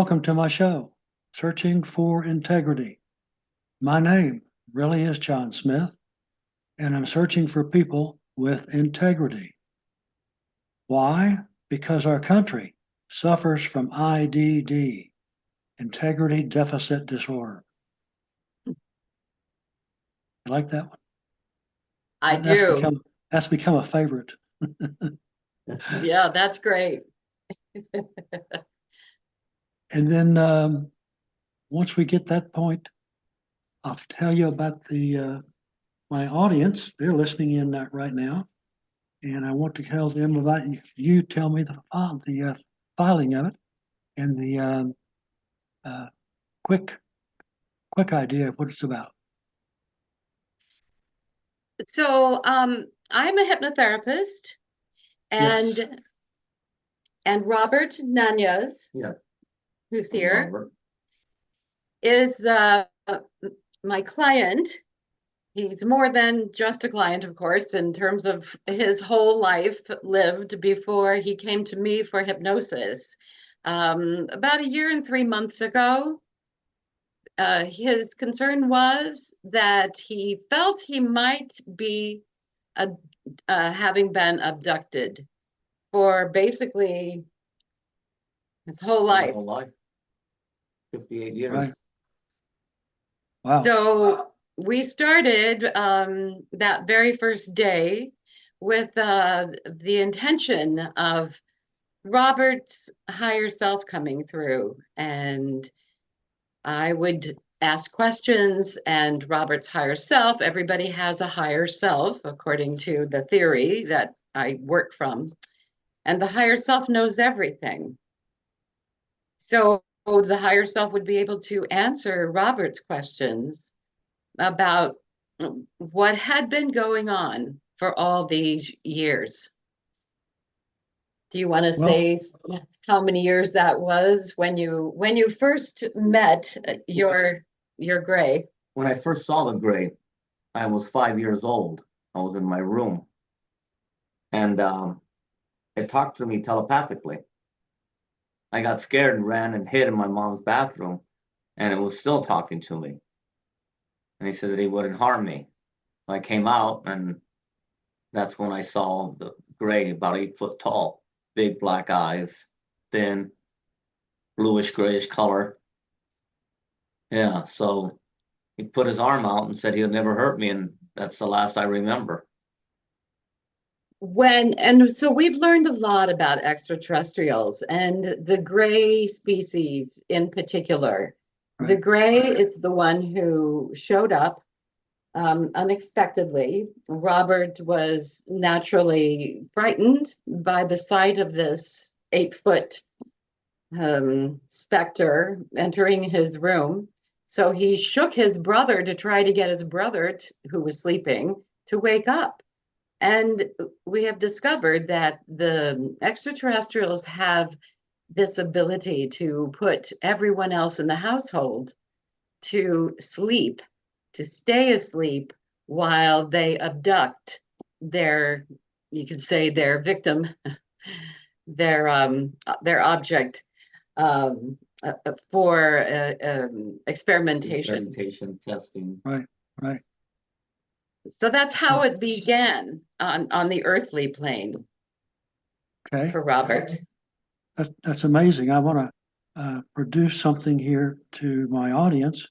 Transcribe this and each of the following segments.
welcome to my show, Searching for Integrity. My name really is John Smith, and I'm searching for people with integrity. Why? Because our country suffers from IDD, Integrity Deficit Disorder. You like that one? I do. That's become a favorite. Yeah, that's great. And then once we get that point, I'll tell you about the my audience. They're listening in right now, and I want to tell them about you. You tell me the filing of it and the quick idea of what it's about. So, I'm a hypnotherapist, Yes. and Robert Nunez, Yeah. who's here, Robert. is my client. He's more than just a client, of course, in terms of his whole life lived before he came to me for hypnosis. About a year and 3 months ago, his concern was that he felt he might be having been abducted for basically his whole life. Whole life. 58 years. Right. Wow. So we started that very first day with the intention of Robert's higher self coming through, and I would ask questions, and Robert's higher self, everybody has a higher self according to the theory that I work from, and the higher self knows everything. So the higher self would be able to answer Robert's questions about what had been going on for all these years. Do you want to say how many years that was when you first met your gray? When I first saw the gray, I was 5 years old. I was in my room, and it talked to me telepathically. I got scared and ran and hid in my mom's bathroom, and it was still talking to me. And he said that he wouldn't harm me. So I came out, and that's when I saw the gray, about 8 foot tall, big black eyes, thin, bluish grayish color. Yeah, so he put his arm out and said he'll never hurt me, and that's the last I remember. And so we've learned a lot about extraterrestrials and the gray species in particular. Right. The gray is the one who showed up unexpectedly. Robert was naturally frightened by the sight of this 8-foot specter entering his room. So he shook his brother to try to get his brother, who was sleeping, to wake up. And we have discovered that the extraterrestrials have this ability to put everyone else in the household to sleep, to stay asleep while they abduct their, you could say, their victim, their object for experimentation. Experimentation, testing. Right. So that's how it began on the earthly plane. Okay. For Robert. That's amazing. I want to produce something here to my audience,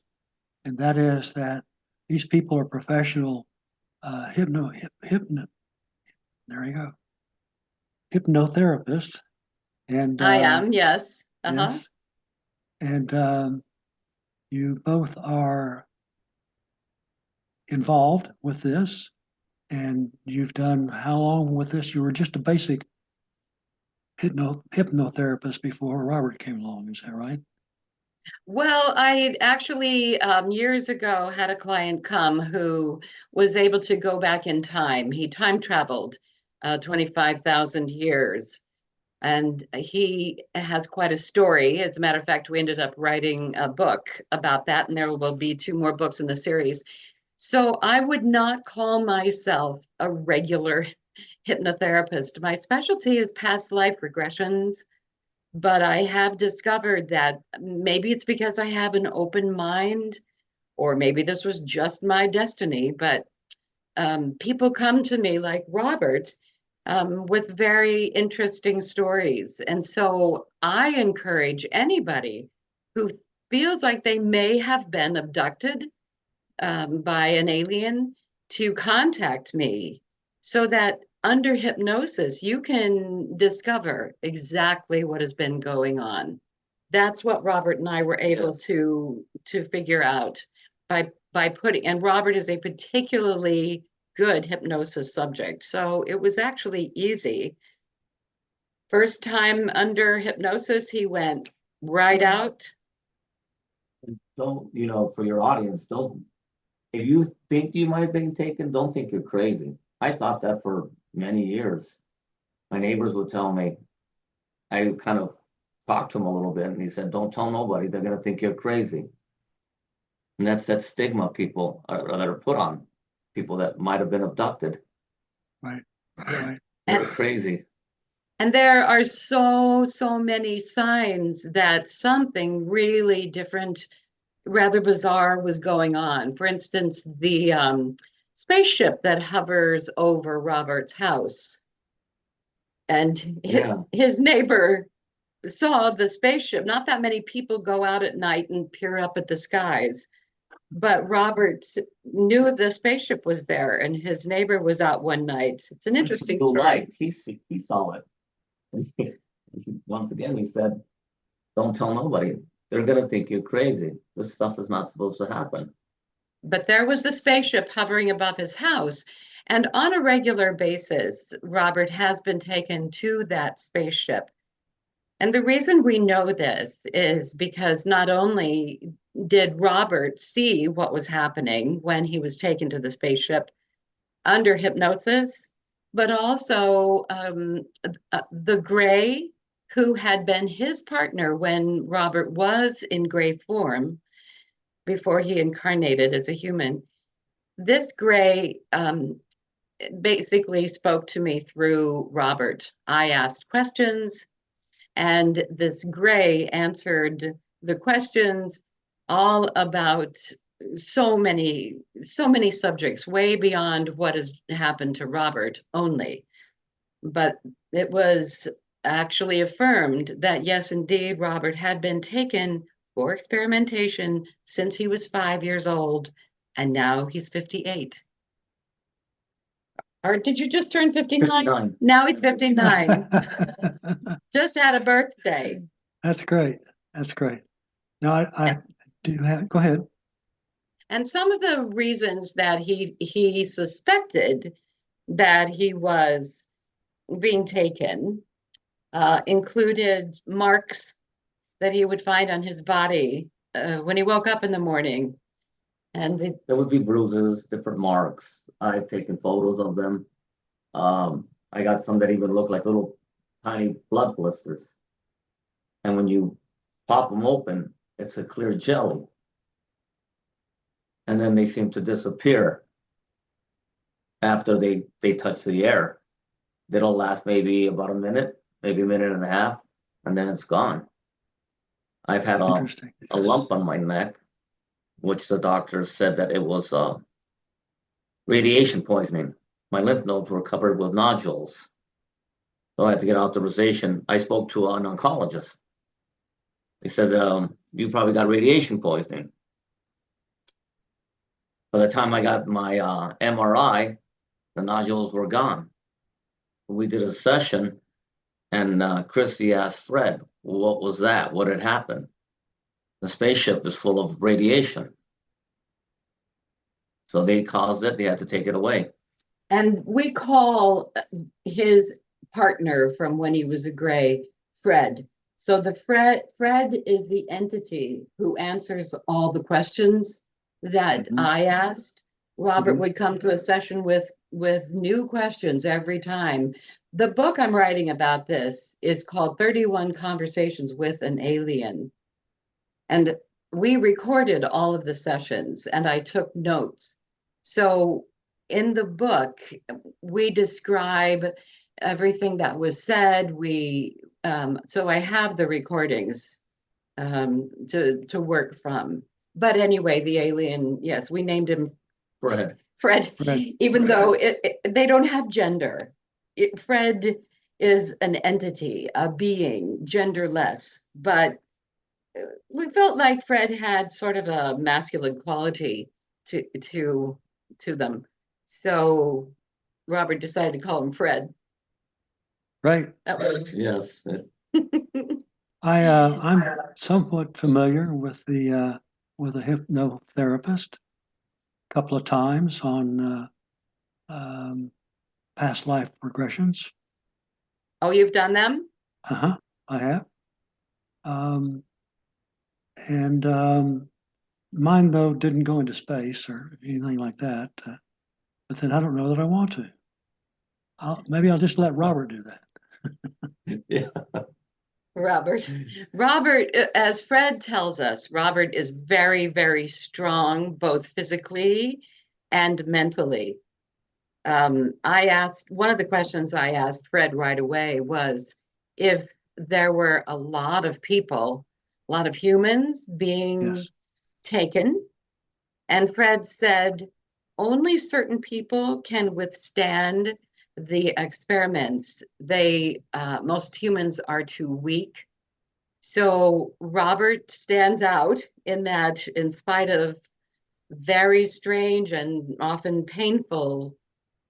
and that is that these people are professional there you go, hypnotherapists, and I am, yes. yes, and you both are involved with this, and you've done how long with this? You were just a basic hypnotherapist before Robert came along, is that right? Well, I actually years ago had a client come who was able to go back in time. He time traveled 25,000 years. And he has quite a story. As a matter of fact, we ended up writing a book about that, and there will be 2 more books in the series. So I would not call myself a regular hypnotherapist. My specialty is past life regressions But I have discovered that maybe it's because I have an open mind, or maybe this was just my destiny, but people come to me like Robert with very interesting stories. And so I encourage anybody who feels like they may have been abducted by an alien to contact me so that under hypnosis, you can discover exactly what has been going on. That's what Robert and I were able to figure out by putting, and Robert is a particularly good hypnosis subject. So it was actually easy. First time under hypnosis, he went right out. Don't, for your audience, don't, if you think you might have been taken, don't think you're crazy. I thought that for many years. My neighbors would tell me, I kind of talked to him a little bit, and he said, don't tell nobody, they're going to think you're crazy. And that's that stigma people that are put on people that might have been abducted. Right. Right. They're crazy. And there are so many signs that something really different, rather bizarre was going on. For instance, the spaceship that hovers over Robert's house. And Yeah. his neighbor saw the spaceship. Not that many people go out at night and peer up at the skies, but Robert knew the spaceship was there, and his neighbor was out one night. It's an interesting story. Light. He saw it. Once again, he said, don't tell nobody. They're going to think you're crazy. This stuff is not supposed to happen. But there was the spaceship hovering above his house. And on a regular basis, Robert has been taken to that spaceship. And the reason we know this is because not only did Robert see what was happening when he was taken to the spaceship under hypnosis, but also the gray, who had been his partner when Robert was in gray form before he incarnated as a human. This gray basically spoke to me through Robert. I asked questions, and this gray answered the questions all about so many subjects, way beyond what has happened to Robert only. But it was actually affirmed that yes, indeed, Robert had been taken for experimentation since he was 5 years old, and now he's 58. Or did you just turn 59? 59. Now he's 59. Just had a birthday. That's great. That's great. Now I do have, go ahead. And some of the reasons that he suspected that he was being taken included marks that he would find on his body when he woke up in the morning. And there would be bruises, different marks. I've taken photos of them. I got some that even look like little tiny blood blisters. And when you pop them open, it's a clear jelly. And then they seem to disappear after they touch the air. They don't last maybe about a minute, maybe a minute and a half, and then it's gone. I've had a lump on my neck, which the doctor said that it was radiation poisoning. My lymph nodes were covered with nodules. So I had to get authorization. I spoke to an oncologist. He said, you probably got radiation poisoning. By the time I got my MRI, the nodules were gone. We did a session, and Kryste asked Fred, what was that? What had happened? The spaceship is full of radiation. So they caused it. They had to take it away. And we call his partner from when he was a gray, Fred. So the Fred is the entity who answers all the questions that I asked. Robert would come to a session with new questions every time. The book I'm writing about this is called 31 Conversations with an Alien. And we recorded all of the sessions, and I took notes. So in the book, we describe everything that was said. We So I have the recordings to work from. But anyway, the alien, yes, we named him Fred. Fred, Fred. even though they don't have gender. Fred is an entity, a being, genderless, but we felt like Fred had sort of a masculine quality to them. So Robert decided to call him Fred. Right. That works. Yes. I'm somewhat familiar with a hypnotherapist. A couple of times on past life regressions. Oh, you've done them? I have. And mine, though, didn't go into space or anything like that. But then I don't know that I want to. Maybe I'll just let Robert do that. Yeah. Robert, as Fred tells us, Robert is very, very strong, both physically and mentally. One of the questions I asked Fred right away was if there were a lot of people, a lot of humans being Yes. taken, and Fred said only certain people can withstand the experiments. Most humans are too weak. So Robert stands out in that, in spite of very strange and often painful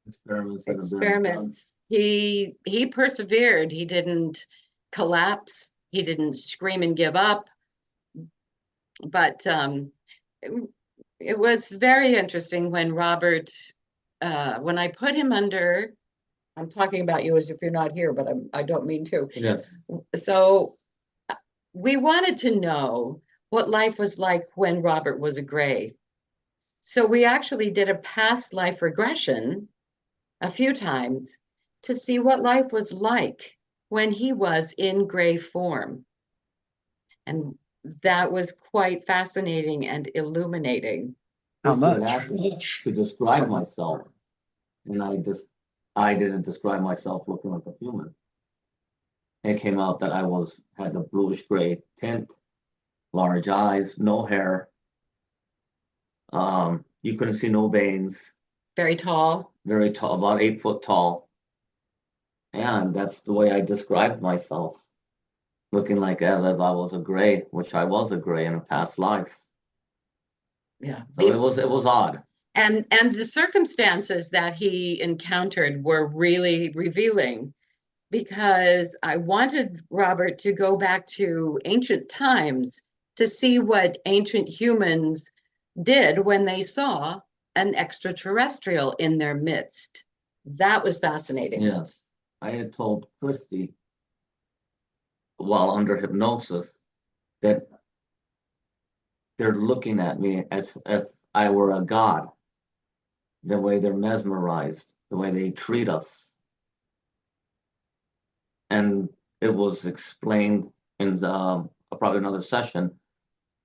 experiments, he persevered. He didn't collapse. He didn't scream and give up. But it was very interesting when Robert, when I put him under. I'm talking about you as if you're not here, but I don't mean to. Yes. So we wanted to know what life was like when Robert was a gray. So we actually did a past life regression a few times to see what life was like when he was in gray form. And that was quite fascinating and illuminating. How Kryste much? asked me to describe myself, and I didn't describe myself looking like a human. It came out that I had the bluish gray tint, large eyes, no hair. You couldn't see no veins. Very tall. Very tall, about 8 foot tall. And that's the way I described myself, looking like as I was a gray, which I was a gray in a past life. Yeah. So it was odd. And the circumstances that he encountered were really revealing, because I wanted Robert to go back to ancient times to see what ancient humans did when they saw an extraterrestrial in their midst. That was fascinating. Yes. I had told Kryste while under hypnosis that they're looking at me as if I were a god, the way they're mesmerized, the way they treat us. And it was explained in probably another session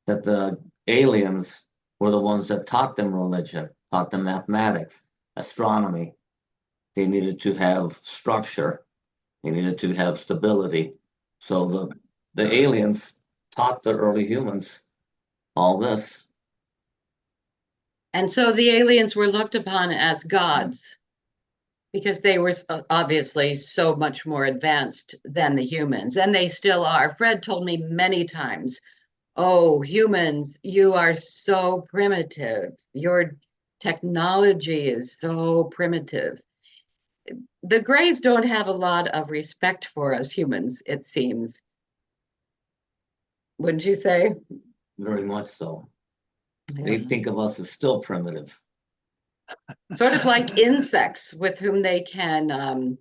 that the aliens were the ones that taught them religion, taught them mathematics, astronomy. They needed to have structure. They needed to have stability. So the aliens taught the early humans all this. And so the aliens were looked upon as gods because they were obviously so much more advanced than the humans, and they still are. Fred told me many times, oh, humans, you are so primitive. Your technology is so primitive. The Greys don't have a lot of respect for us humans, it seems. Wouldn't you say? Very much so. Yeah. They think of us as still primitive. Sort of like insects with whom they can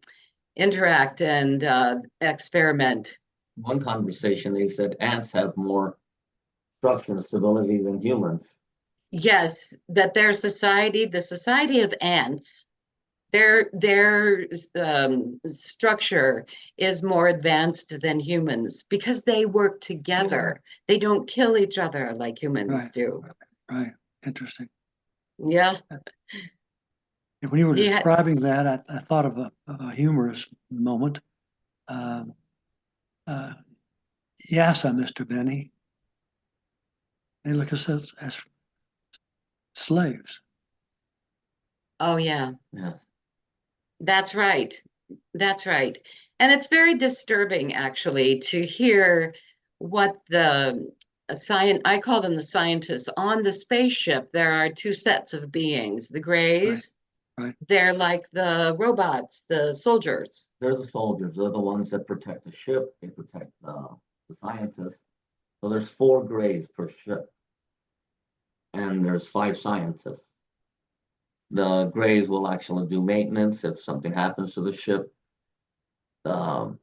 interact and experiment. One conversation, they said ants have more structure and stability than humans. Yes, that their society, the society of ants, their structure is more advanced than humans because they work together. They don't kill each other like humans do. Right. Interesting. Yeah. And when you were Yeah. describing that, I thought of a humorous moment. Uh, yes, Mr. Benny. They look at us as slaves. Oh, yeah. Yeah. That's right. That's right. And it's very disturbing, actually, to hear what the I call them the scientists on the spaceship. There are two sets of beings, the grays, Right. they're like the robots, the soldiers. They're the soldiers. They're the ones that protect the ship. They protect the scientists. So there's 4 grays per ship, and there's 5 scientists. The grays will actually do maintenance if something happens to the ship. Um,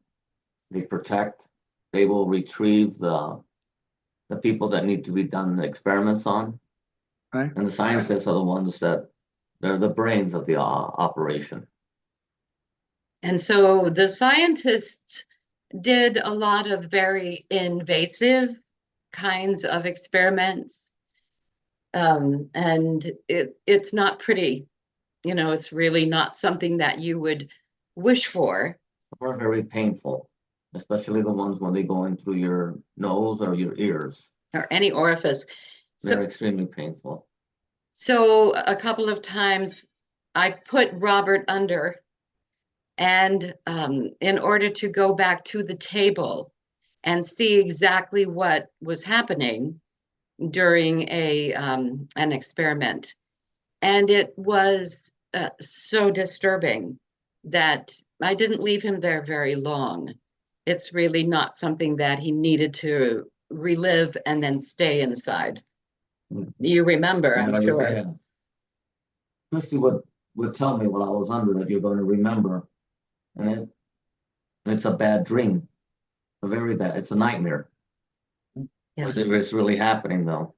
they protect. They will retrieve the people that need to be done the experiments on, Right. and the scientists are the ones that they're the brains of the operation. And so the scientists did a lot of very invasive kinds of experiments. And it's not pretty, it's really not something that you would wish for. Some are very painful, especially the ones when they go in through your nose or your ears. Or any orifice. They're So, extremely painful. so a couple of times I put Robert under, and in order to go back to the table and see exactly what was happening during an experiment. And it was so disturbing that I didn't leave him there very long. It's really not something that he needed to relive and then stay inside. You remember, I'm sure. Yeah. Kryste would tell me while I was under it, you're going to remember, and it's a bad dream, a very bad. It's a nightmare. Yeah. It's really happening though.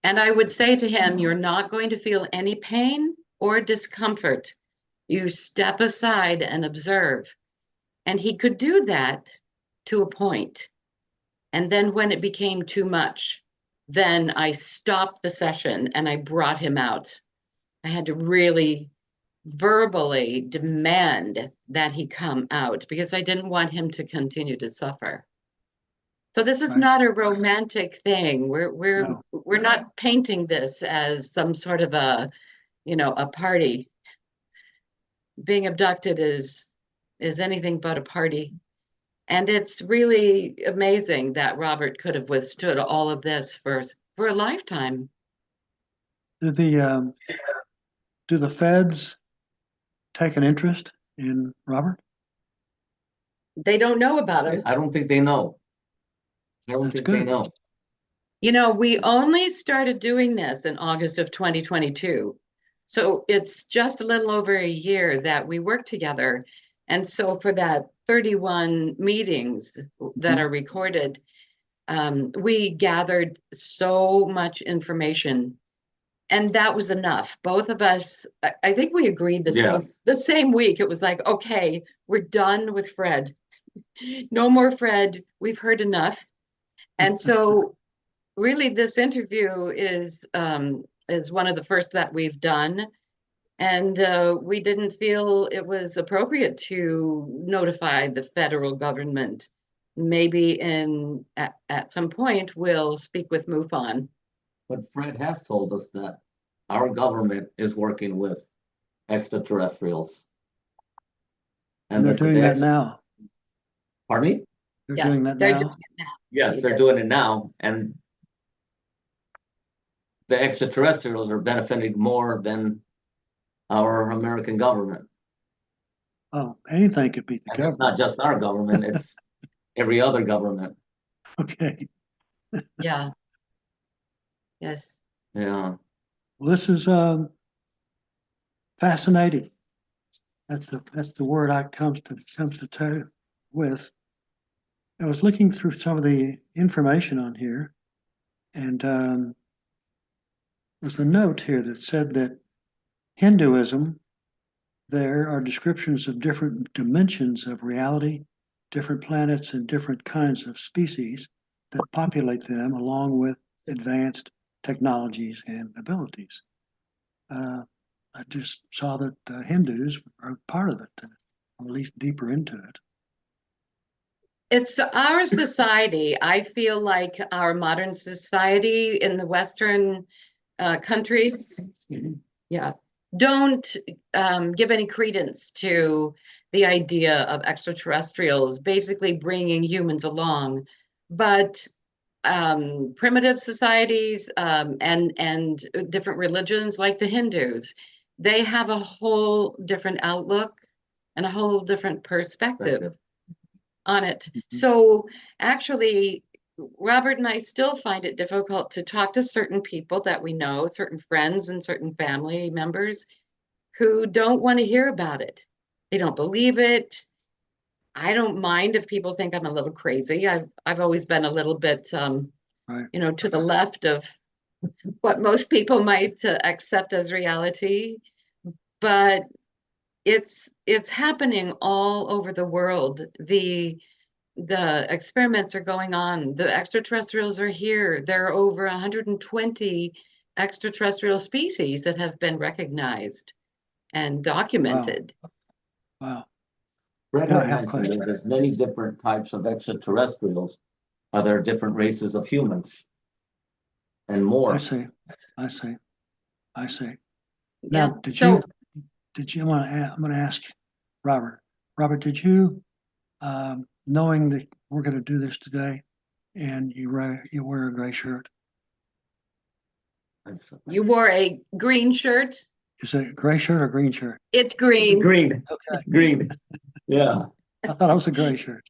And I would say to him, you're not going to feel any pain or discomfort. You step aside and observe. And he could do that to a point. And then when it became too much, then I stopped the session and I brought him out. I had to really verbally demand that he come out because I didn't want him to continue to suffer. So this is Right. not a romantic thing. No. We're not painting this as some sort of a party. Being abducted is anything but a party. And it's really amazing that Robert could have withstood all of this for a lifetime. Do the feds take an interest in Robert? They don't know about him. I don't think they know. I don't That's think they good. know. We only started doing this in August of 2022. So it's just a little over a year that we worked together. And so for that 31 meetings that are recorded, we gathered so much information. And that was enough. Both of us, I think we agreed the same week. It was like, okay, we're done with Fred. No more Fred. We've heard enough. And so really this interview is one of the first that we've done. And we didn't feel it was appropriate to notify the federal government. Maybe at some point we'll speak with MUFON. But Fred has told us that our government is working with extraterrestrials. And they're doing that now. Pardon me? They're Yes, doing that they're now. doing it now. Yes, they're doing it now. And the extraterrestrials are benefiting more than our American government. Oh, anything could beat the And it's government. not just our government, it's every other government. Okay. Yeah. Yes. Yeah. Well, this is fascinating. That's the word I comes to tell with. I was looking through some of the information on here, and there's a note here that said that Hinduism, there are descriptions of different dimensions of reality, different planets, and different kinds of species that populate them, along with advanced technologies and abilities. I just saw that Hindus are part of it, or at least deeper into it. It's our society. I feel like our modern society in the Western countries, yeah, don't give any credence to the idea of extraterrestrials basically bringing humans along. But primitive societies and different religions like the Hindus, they have a whole different outlook and a whole different perspective on it. So actually, Robert and I still find it difficult to talk to certain people that we know, certain friends and certain family members who don't want to hear about it. They don't believe it. I don't mind if people think I'm a little crazy. I've always been a little bit Right. to the left of what most people might accept as reality, but it's happening all over the world. The experiments are going on. The extraterrestrials are here. There are over 120 extraterrestrial species that have been recognized and documented. Wow. Fred Yeah, I had have a mentioned question. there's many different types of extraterrestrials. Are there different races of humans and more? I see. I see. I see. Yeah. Now, So I'm going to ask Robert. Robert, did you, knowing that we're going to do this today, and you wear a gray shirt? you wore a green shirt. Is it a gray shirt or green shirt? It's green. Green, Okay. green. Yeah. I thought it was a gray shirt.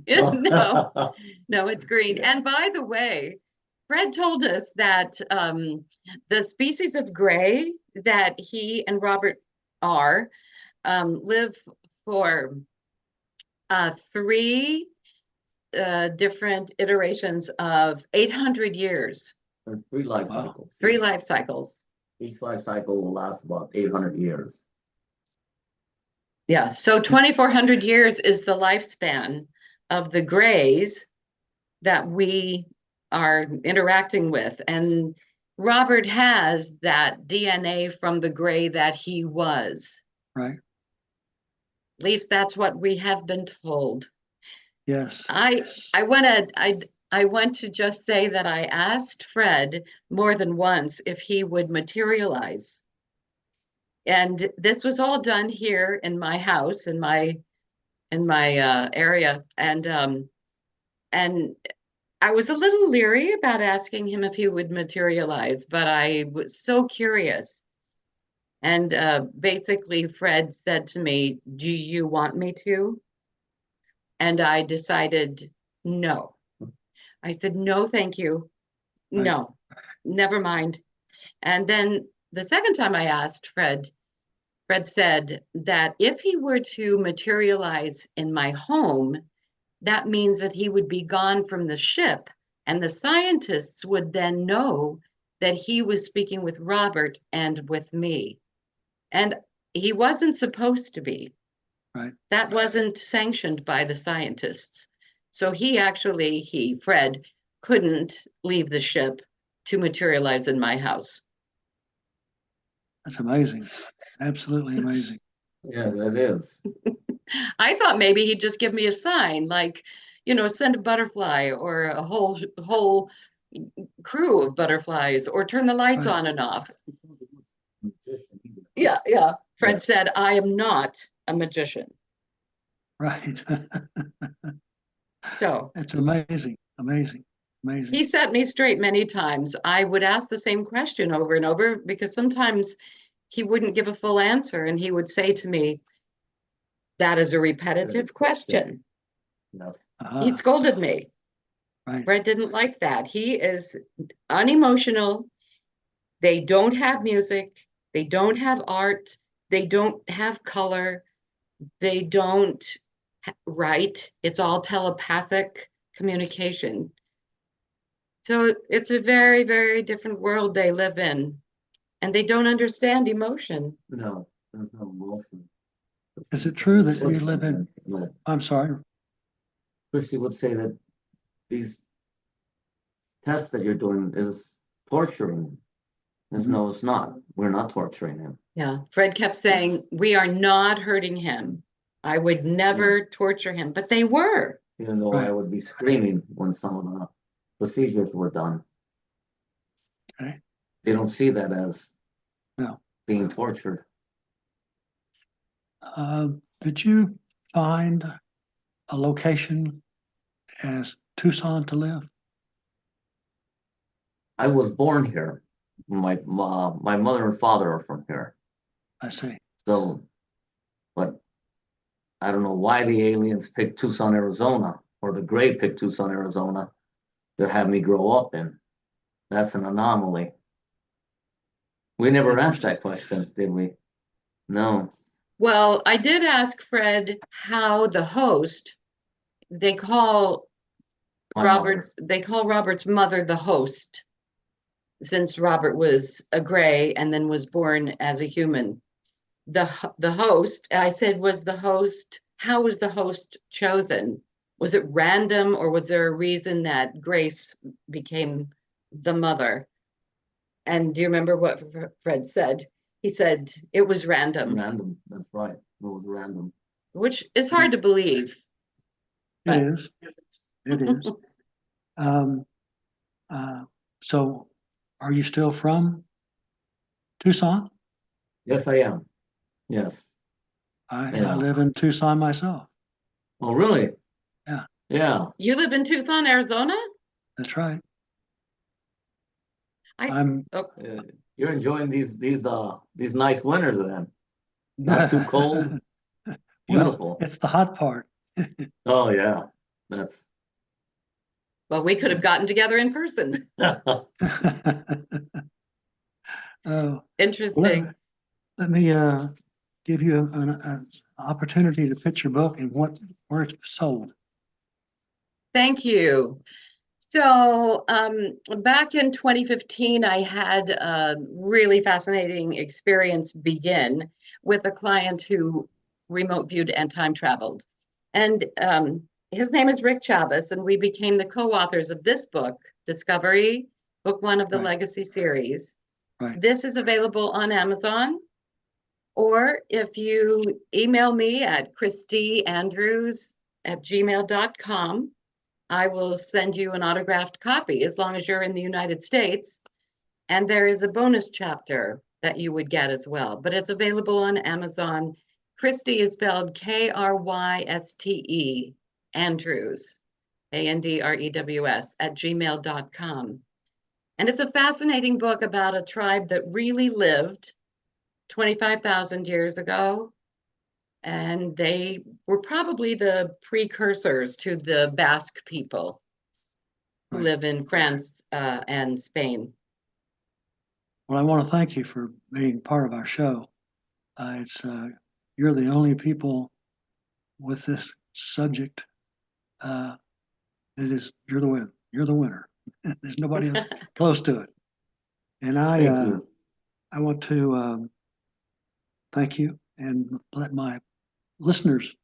No, no, it's green. And by the way, Fred told us that the species of gray that he and Robert are live for three different iterations of 800 years, There's 3 life Wow. cycles. 3 life cycles. Each life cycle will last about 800 years. Yeah, so 2,400 years is the lifespan of the grays that we are interacting with. And Robert has that DNA from the gray that he was. Right. At least that's what we have been told. Yes. I want to just say that I asked Fred more than once if he would materialize. And this was all done here in my house, in my area. And I was a little leery about asking him if he would materialize, but I was so curious. And basically, Fred said to me, "Do you want me to?" And I decided no. I said, "No, thank you. Right. No, never mind." And then the second time I asked Fred said that if he were to materialize in my home, that means that he would be gone from the ship, and the scientists would then know that he was speaking with Robert and with me. And he wasn't supposed to be. Right. That wasn't sanctioned by the scientists. So Fred, couldn't leave the ship to materialize in my house. That's amazing. Absolutely amazing. Yeah, that is. I thought maybe he'd just give me a sign, like, send a butterfly or a whole crew of butterflies, or turn the lights Right. on and off. Yeah, yeah. Fred Yeah. said, "I am not a magician." Right. So It's amazing. Amazing. Amazing. he set me straight many times. I would ask the same question over and over because sometimes he wouldn't give a full answer, and he would say to me, "That is a repetitive question." No. He scolded me. Right. Fred didn't like that. He is unemotional. They don't have music. They don't have art. They don't have color. They don't write. It's all telepathic communication. So it's a very, very different world they live in. And they don't understand emotion. No, there's no emotion. Is it true that you live in? No. I'm sorry. Kryste would say that these tests that you're doing is torturing. No, it's not. We're not torturing him. Yeah. Fred kept saying, "We are not hurting him. I would never torture him." But they were. even though I Right. would be screaming when some of the procedures were done. Okay. They don't see that as No. being tortured. Did you find a location as Tucson to live? I was born here. My mother and father are from here. I see. So, but I don't know why the aliens picked Tucson, Arizona, or the Gray picked Tucson, Arizona to have me grow up in. That's an anomaly. We never asked that question, did we? No. Well, I did ask Fred how the host, they call My mother. Robert's mother the host, since Robert was a gray and then was born as a human. The host, I said, how was the host chosen? Was it random, or was there a reason that Grace became the mother? And do you remember what Fred said? He said it was random, Random. That's right. It was random. which is hard to believe. It But is. It is. Um, so are you still from Tucson? Yes, I am. Yes. I Yeah. live in Tucson myself. Oh, really? Yeah. Yeah. you live in Tucson, Arizona? That's right. I I'm You're enjoying these nice winters then. Not too cold. Beautiful. Well, it's the hot part. Oh yeah. That's well, we could have gotten together in person. Oh, Interesting. let me give you an opportunity to pitch your book and where it's sold. Thank you. So back in 2015, I had a really fascinating experience begin with a client who remote viewed and time traveled. And his name is Rick Chavez, and we became the co-authors of this book, Discovery, book 1 of the Right. Legacy series. Right. This is available on Amazon, or if you email me at christeandrews@gmail.com, I will send you an autographed copy as long as you're in the United States. And there is a bonus chapter that you would get as well, but it's available on Amazon. Kryste is spelled Kryste, Andrews, Andrews, @gmail.com. And it's a fascinating book about a tribe that really lived 25,000 years ago. And they were probably the precursors to the Basque people who Right. live in France and Spain. Well, I want to thank you for being part of our show. You're the only people with this subject. You're the winner. You're the winner. There's nobody else close to it. And thank you. I want to thank you and let my listeners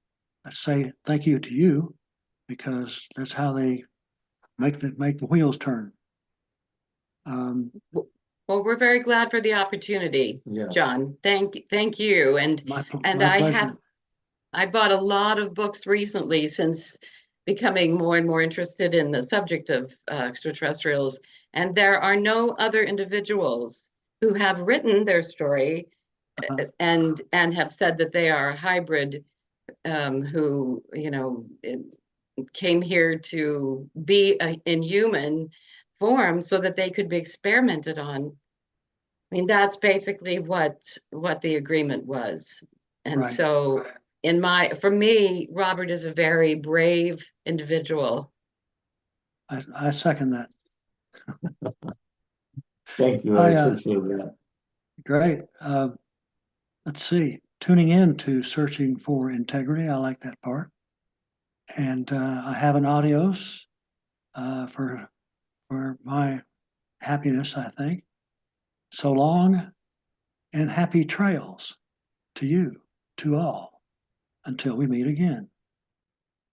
say thank you to you, because that's how they make the wheels turn. Well, we're very glad for the opportunity, Yes. John. Thank you. And My I pleasure. bought a lot of books recently since becoming more and more interested in the subject of extraterrestrials. And there are no other individuals who have written their story and have said that they are a hybrid who, came here to be in human form so that they could be experimented on. I mean, that's basically what the agreement was. And Right. so for me, Robert is a very brave individual. I second that. Thank you. I appreciate that. Great. Let's see. Tuning in to Searching for Integrity. I like that part. And I have an audios for my happiness, I think. So long and happy trails to you, to all, until we meet again.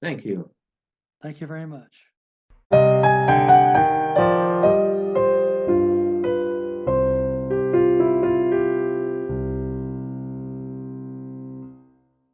Thank you. Thank you very much.